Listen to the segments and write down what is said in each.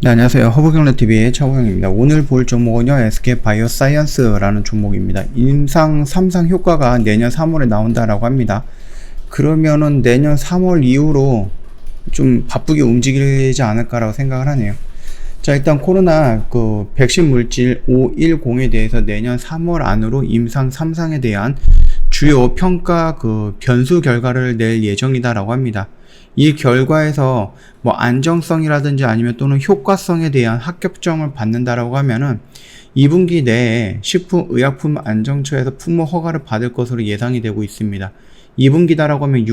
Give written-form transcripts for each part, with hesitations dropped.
네, 안녕하세요. 허브경제TV의 차우영입니다. 오늘 볼 종목은요, SK바이오사이언스라는 종목입니다. 임상 3상 효과가 내년 3월에 나온다라고 합니다. 그러면은 내년 3월 이후로 좀 바쁘게 움직이지 않을까라고 생각을 하네요. 자, 일단 코로나 백신 물질 510에 대해서 내년 3월 안으로 임상 3상에 대한 주요 평가 변수 결과를 낼 예정이다라고 합니다. 이 결과에서 뭐 안정성이라든지 아니면 또는 효과성에 대한 합격점을 받는다라고 하면은 2분기 내에 식품의약품안정처에서 품목 허가를 받을 것으로 예상이 되고 있습니다. 2분기다라고 하면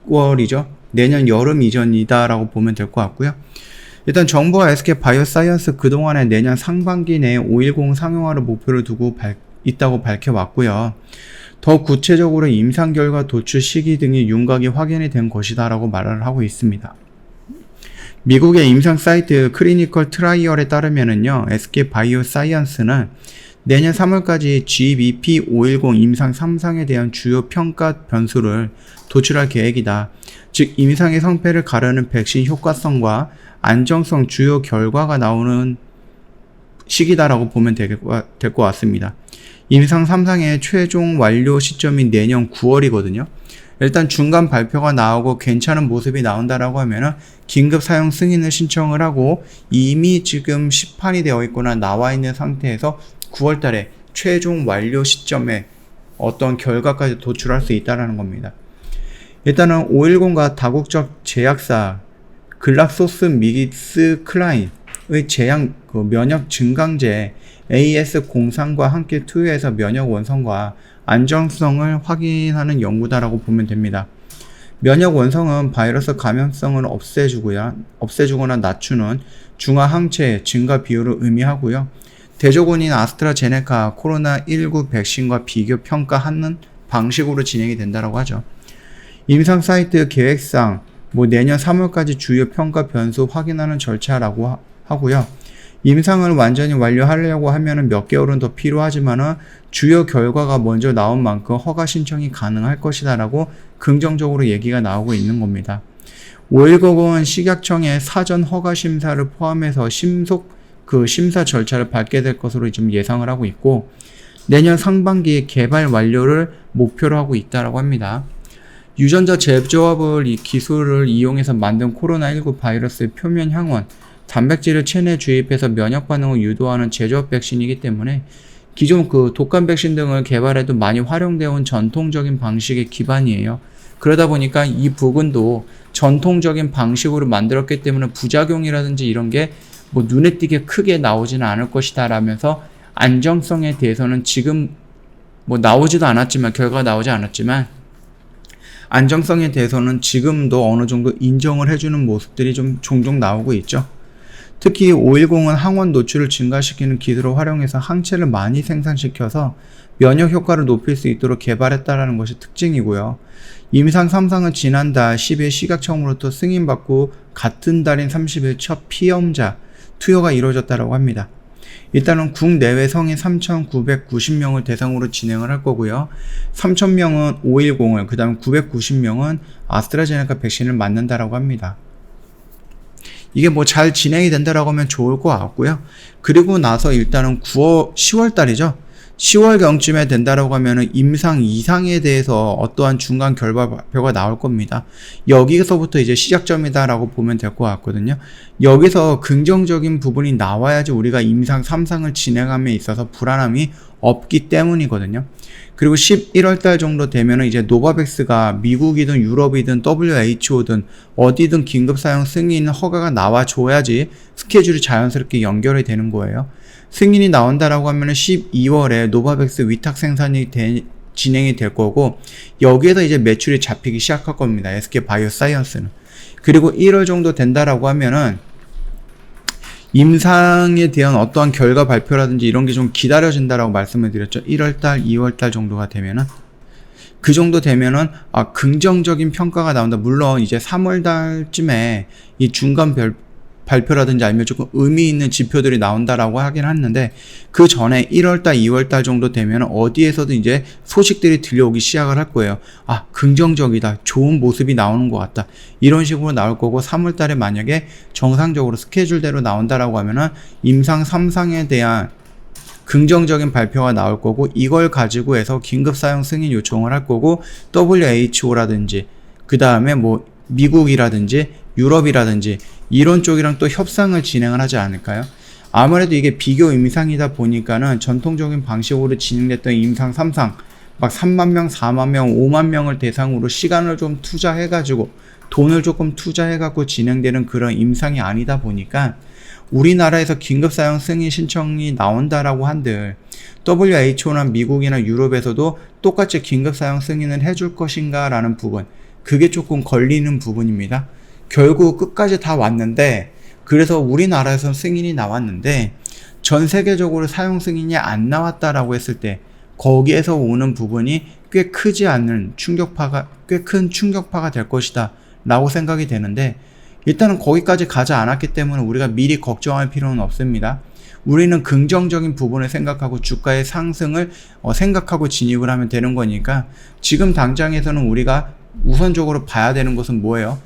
6월이죠. 내년 여름 이전이다라고 보면 될 것 같고요. 일단 정부와 SK바이오사이언스 그동안에 내년 상반기 내에 510 상용화를 목표로 두고 있다고 밝혀왔고요. 더 구체적으로 임상 결과 도출 시기 등이 윤곽이 확인이 된 것이다 라고 말을 하고 있습니다. 미국의 임상 사이트 클리니컬 트라이얼에 따르면은요, SK바이오사이언스는 내년 3월까지 GBP510 임상 3상에 대한 주요 평가 변수를 도출할 계획이다. 즉, 임상의 성패를 가르는 백신 효과성과 안정성 주요 결과가 나오는 시기다라고 보면 될 것 같습니다. 임상 3상의 최종 완료 시점이 내년 9월이거든요. 일단 중간 발표가 나오고 괜찮은 모습이 나온다라고 하면은 긴급 사용 승인을 신청을 하고 이미 지금 시판이 되어 있거나 나와 있는 상태에서 9월 달에 최종 완료 시점에 어떤 결과까지 도출할 수 있다라는 겁니다. 일단은 510과 다국적 제약사 글락소스미스클라인의 제약 면역 증강제 AS03과 함께 투여해서 면역 원성과 안정성을 확인하는 연구다라고 보면 됩니다. 면역 원성은 바이러스 감염성을 없애주거나 낮추는 중화 항체 증가 비율을 의미하고요. 대조군인 아스트라제네카 코로나19 백신과 비교 평가하는 방식으로 진행이 된다고 하죠. 임상 사이트 계획상 내년 3월까지 주요 평가 변수 확인하는 절차라고 하고요. 임상을 완전히 완료하려고 하면은 몇 개월은 더 필요하지만은 주요 결과가 먼저 나온 만큼 허가 신청이 가능할 것이다라고 긍정적으로 얘기가 나오고 있는 겁니다. 510은 식약청의 사전 허가 심사를 포함해서 심사 절차를 밟게 될 것으로 좀 예상을 하고 있고, 내년 상반기에 개발 완료를 목표로 하고 있다라고 합니다. 유전자 제조업을 이 기술을 이용해서 만든 코로나19 바이러스의 표면 향원, 단백질을 체내에 주입해서 면역 반응을 유도하는 제조업 백신이기 때문에 기존 독감 백신 등을 개발해도 많이 활용되어 온 전통적인 방식의 기반이에요. 그러다 보니까 이 부분도 전통적인 방식으로 만들었기 때문에 부작용이라든지 이런 게 눈에 띄게 크게 나오지는 않을 것이다 라면서 안정성에 대해서는 지금 나오지도 않았지만, 결과가 나오지 않았지만 안정성에 대해서는 지금도 어느 정도 인정을 해주는 모습들이 좀 종종 나오고 있죠. 특히 510은 항원 노출을 증가시키는 기술을 활용해서 항체를 많이 생산시켜서 면역 효과를 높일 수 있도록 개발했다는 것이 특징이고요. 임상 3상은 지난달 10일 식약청으로부터 승인받고 같은 달인 30일 첫 피험자 투여가 이루어졌다고 합니다. 일단은 국내외 성인 3,990명을 대상으로 진행을 할 거고요. 3,000명은 510을, 그 다음 990명은 아스트라제네카 백신을 맞는다라고 합니다. 이게 잘 진행이 된다라고 하면 좋을 것 같고요. 그리고 나서 일단은 10월 달이죠. 10월경쯤에 된다라고 하면은 임상 2상에 대해서 어떠한 중간 결과표가 나올 겁니다. 여기서부터 이제 시작점이다라고 보면 될 것 같거든요. 여기서 긍정적인 부분이 나와야지 우리가 임상 3상을 진행함에 있어서 불안함이 없기 때문이거든요. 그리고 11월 달 정도 되면은 이제 노바백스가 미국이든 유럽이든 WHO든 어디든 긴급 사용 승인 허가가 나와줘야지 스케줄이 자연스럽게 연결이 되는 거예요. 승인이 나온다라고 하면은 12월에 노바백스 위탁 생산이 진행이 될 거고, 여기에서 이제 매출이 잡히기 시작할 겁니다. SK바이오사이언스는. 그리고 1월 정도 된다라고 하면은 임상에 대한 어떠한 결과 발표라든지 이런 게 좀 기다려진다라고 말씀을 드렸죠. 1월달, 2월달 정도가 되면은, 그 정도 되면은 긍정적인 평가가 나온다. 물론 이제 3월달쯤에 이 중간 발표라든지 아니면 조금 의미 있는 지표들이 나온다라고 하긴 했는데, 그 전에 1월달, 2월달 정도 되면 어디에서도 이제 소식들이 들려오기 시작을 할 거예요. 아, 긍정적이다. 좋은 모습이 나오는 것 같다. 이런 식으로 나올 거고, 3월달에 만약에 정상적으로 스케줄대로 나온다라고 하면은 임상 3상에 대한 긍정적인 발표가 나올 거고, 이걸 가지고 해서 긴급 사용 승인 요청을 할 거고, WHO라든지 그 다음에 뭐 미국이라든지 유럽이라든지 이런 쪽이랑 또 협상을 진행을 하지 않을까요? 아무래도 이게 비교 임상이다 보니까는 전통적인 방식으로 진행됐던 임상 3상 막 3만 명, 4만 명, 5만 명을 대상으로 시간을 좀 투자해가지고 돈을 조금 투자해갖고 진행되는 그런 임상이 아니다 보니까 우리나라에서 긴급사용 승인 신청이 나온다라고 한들 WHO나 미국이나 유럽에서도 똑같이 긴급사용 승인을 해줄 것인가 라는 부분, 그게 조금 걸리는 부분입니다. 결국 끝까지 다 왔는데, 그래서 우리나라에서 승인이 나왔는데 전 세계적으로 사용 승인이 안 나왔다라고 했을 때 거기에서 오는 부분이 꽤 크지 않은 충격파가, 꽤 큰 충격파가 될 것이다 라고 생각이 되는데, 일단은 거기까지 가지 않았기 때문에 우리가 미리 걱정할 필요는 없습니다. 우리는 긍정적인 부분을 생각하고 주가의 상승을 생각하고 진입을 하면 되는 거니까, 지금 당장에서는 우리가 우선적으로 봐야 되는 것은 뭐예요?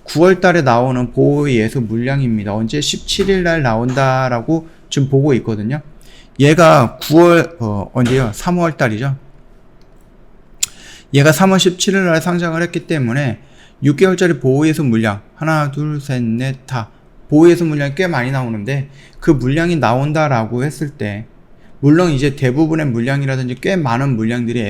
9월 달에 나오는 보호 예수 물량입니다. 언제? 17일 날 나온다라고 지금 보고 있거든요. 얘가 9월, 언제요? 3월 달이죠. 얘가 3월 17일 날 상장을 했기 때문에 6개월짜리 보호예수 물량 하나, 둘, 셋, 넷, 다 보호예수 물량이 꽤 많이 나오는데, 그 물량이 나온다라고 했을 때 물론 이제 대부분의 물량이라든지 꽤 많은 물량들이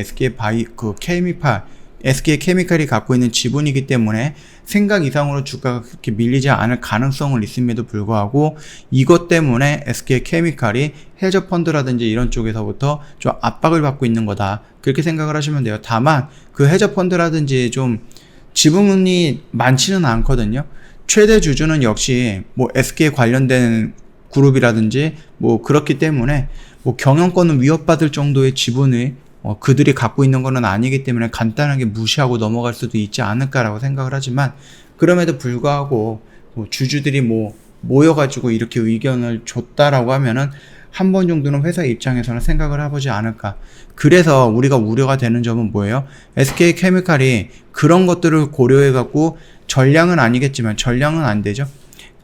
SK 케미칼이 갖고 있는 지분이기 때문에 생각 이상으로 주가가 그렇게 밀리지 않을 가능성은 있음에도 불구하고, 이것 때문에 SK 케미칼이 해저 펀드라든지 이런 쪽에서부터 좀 압박을 받고 있는 거다, 그렇게 생각을 하시면 돼요. 다만 그 해저 펀드라든지 좀 지분이 많지는 않거든요. 최대 주주는 역시 뭐 SK 관련된 그룹이라든지 뭐 그렇기 때문에 뭐 경영권은 위협받을 정도의 지분을 그들이 갖고 있는 거는 아니기 때문에 간단하게 무시하고 넘어갈 수도 있지 않을까라고 생각을 하지만, 그럼에도 불구하고 뭐 주주들이 뭐 모여가지고 이렇게 의견을 줬다라고 하면은 한 번 정도는 회사 입장에서는 생각을 해보지 않을까. 그래서 우리가 우려가 되는 점은 뭐예요? SK 케미칼이 그런 것들을 고려해갖고 전량은 아니겠지만, 전량은 안 되죠.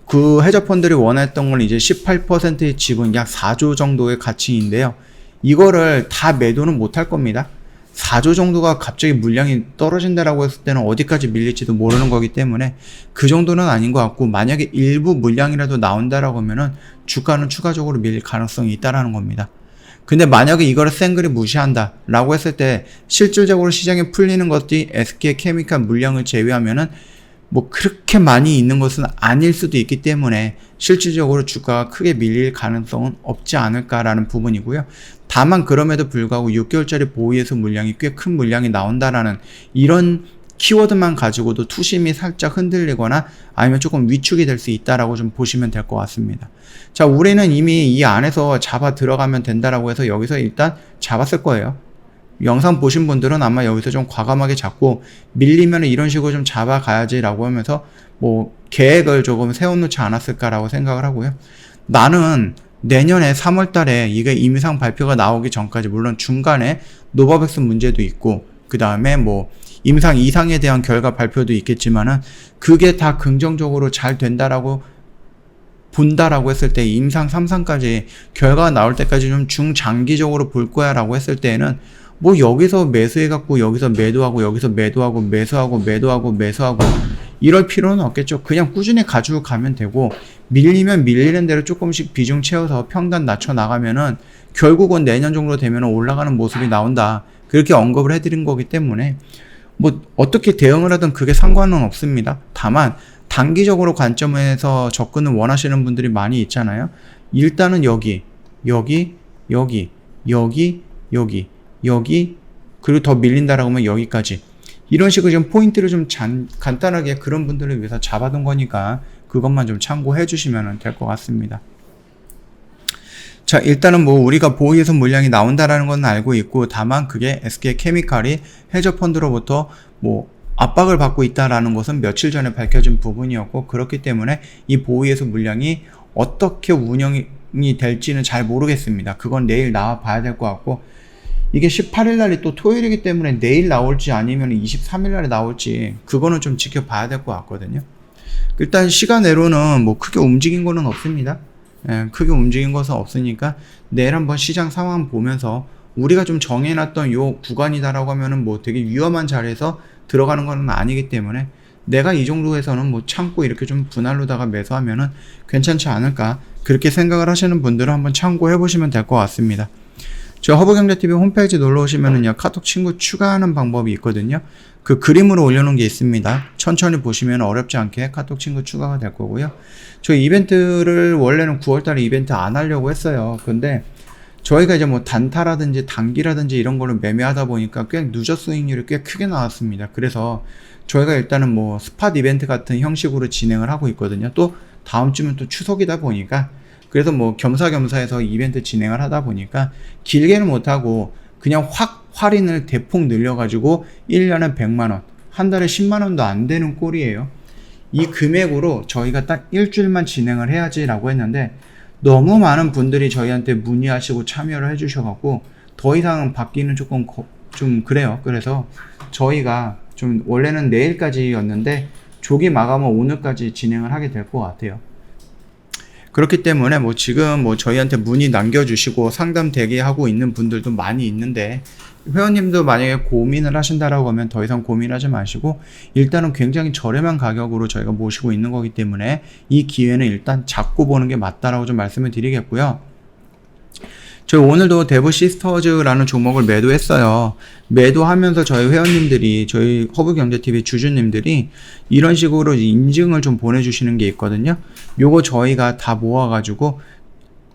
그 해저펀들이 원했던 건 이제 18%의 지분 약 4조 정도의 가치인데요. 이거를 다 매도는 못할 겁니다. 4조 정도가 갑자기 물량이 떨어진다라고 했을 때는 어디까지 밀릴지도 모르는 거기 때문에 그 정도는 아닌 것 같고, 만약에 일부 물량이라도 나온다라고 하면은 주가는 추가적으로 밀릴 가능성이 있다라는 겁니다. 근데 만약에 이거를 생글이 무시한다 라고 했을 때 실질적으로 시장에 풀리는 것들이 SK 케미칼 물량을 제외하면은 뭐 그렇게 많이 있는 것은 아닐 수도 있기 때문에 실질적으로 주가가 크게 밀릴 가능성은 없지 않을까라는 부분이고요. 다만 그럼에도 불구하고 6개월짜리 보호예수 물량이 꽤 큰 물량이 나온다라는 이런 키워드만 가지고도 투심이 살짝 흔들리거나 아니면 조금 위축이 될 수 있다라고 좀 보시면 될 것 같습니다. 자, 우리는 이미 이 안에서 잡아 들어가면 된다라고 해서 여기서 일단 잡았을 거예요. 영상 보신 분들은 아마 여기서 좀 과감하게 잡고 밀리면 이런 식으로 좀 잡아가야지 라고 하면서 뭐 계획을 조금 세워놓지 않았을까라고 생각을 하고요. 나는 내년에 3월 달에 이게 임상 발표가 나오기 전까지, 물론 중간에 노바백스 문제도 있고 그 다음에 뭐 임상 2상에 대한 결과 발표도 있겠지만은, 그게 다 긍정적으로 잘 된다라고 본다라고 했을 때 임상 3상까지 결과가 나올 때까지 좀 중장기적으로 볼 거야 라고 했을 때는 뭐 여기서 매수해갖고 여기서 매도하고 여기서 매도하고 매수하고 매도하고 매수하고 이럴 필요는 없겠죠. 그냥 꾸준히 가지고 가면 되고, 밀리면 밀리는 대로 조금씩 비중 채워서 평단 낮춰 나가면은 결국은 내년 정도 되면 올라가는 모습이 나온다, 그렇게 언급을 해드린 거기 때문에 뭐 어떻게 대응을 하든 그게 상관은 없습니다. 다만 단기적으로 관점에서 접근을 원하시는 분들이 많이 있잖아요. 일단은 여기 그리고 더 밀린다라고 하면 여기까지, 이런 식으로 좀 포인트를 좀 간단하게 그런 분들을 위해서 잡아둔 거니까 그것만 좀 참고해 주시면 될 것 같습니다. 자, 일단은 뭐 우리가 보호예수 물량이 나온다라는 건 알고 있고, 다만 그게 SK 케미칼이 해저 펀드로부터 뭐 압박을 받고 있다라는 것은 며칠 전에 밝혀진 부분이었고, 그렇기 때문에 이 보위에서 물량이 어떻게 운영이 될지는 잘 모르겠습니다. 그건 내일 나와 봐야 될 것 같고, 이게 18일 날이 또 토요일이기 때문에 내일 나올지 아니면 23일 날에 나올지 그거는 좀 지켜봐야 될 것 같거든요. 일단 시간 내로는 뭐 크게 움직인 거는 없습니다. 크게 움직인 것은 없으니까 내일 한번 시장 상황 보면서 우리가 좀 정해놨던 요 구간이다라고 하면은 뭐 되게 위험한 자리에서 들어가는 건 아니기 때문에 내가 이 정도에서는 뭐 참고 이렇게 좀 분할로다가 매수하면은 괜찮지 않을까, 그렇게 생각을 하시는 분들은 한번 참고해 보시면 될 것 같습니다. 저 허브경제TV 홈페이지 놀러 오시면은요, 카톡 친구 추가하는 방법이 있거든요. 그 그림으로 올려놓은 게 있습니다. 천천히 보시면 어렵지 않게 카톡 친구 추가가 될 거고요. 저 이벤트를 원래는 9월달에 이벤트 안 하려고 했어요. 근데 저희가 이제 뭐 단타라든지 단기라든지 이런 거를 매매하다 보니까 꽤 누적 수익률이 꽤 크게 나왔습니다. 그래서 저희가 일단은 뭐 스팟 이벤트 같은 형식으로 진행을 하고 있거든요. 또 다음 주면 또 추석이다 보니까, 그래서 뭐 겸사겸사해서 이벤트 진행을 하다 보니까 길게는 못하고 그냥 확 할인을 대폭 늘려가지고 1년에 100만원, 한 달에 10만원도 안 되는 꼴이에요. 이 금액으로 저희가 딱 일주일만 진행을 해야지 라고 했는데, 너무 많은 분들이 저희한테 문의하시고 참여를 해주셔갖고 더 이상은 받기는 좀 그래요. 그래서 저희가 좀 원래는 내일까지였는데 조기 마감은 오늘까지 진행을 하게 될 것 같아요. 그렇기 때문에 뭐 지금 뭐 저희한테 문의 남겨주시고 상담 대기하고 있는 분들도 많이 있는데, 회원님도 만약에 고민을 하신다라고 하면 더 이상 고민하지 마시고 일단은 굉장히 저렴한 가격으로 저희가 모시고 있는 거기 때문에 이 기회는 일단 잡고 보는 게 맞다라고 좀 말씀을 드리겠고요. 저희 오늘도 데브 시스터즈라는 종목을 매도했어요. 매도하면서 저희 회원님들이, 저희 허브경제TV 주주님들이 이런 식으로 인증을 좀 보내주시는 게 있거든요. 요거 저희가 다 모아가지고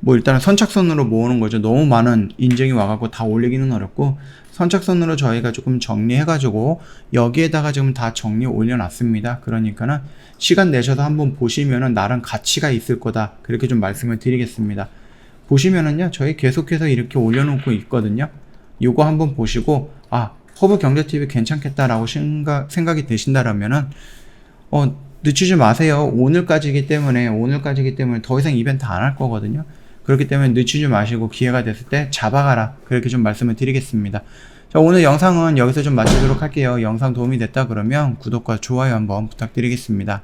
뭐 일단은 선착순으로 모으는 거죠. 너무 많은 인증이 와갖고 다 올리기는 어렵고, 선착순으로 저희가 조금 정리해가지고 여기에다가 지금 다 정리 올려놨습니다. 그러니까는 시간 내셔서 한번 보시면은 나름 가치가 있을 거다, 그렇게 좀 말씀을 드리겠습니다. 보시면은요, 저희 계속해서 이렇게 올려놓고 있거든요. 요거 한번 보시고, 아, 허브경제TV 괜찮겠다라고 생각이 드신다라면은, 늦추지 마세요. 오늘까지이기 때문에 더 이상 이벤트 안 할 거거든요. 그렇기 때문에 늦추지 마시고 기회가 됐을 때 잡아가라, 그렇게 좀 말씀을 드리겠습니다. 자, 오늘 영상은 여기서 좀 마치도록 할게요. 영상 도움이 됐다 그러면 구독과 좋아요 한번 부탁드리겠습니다.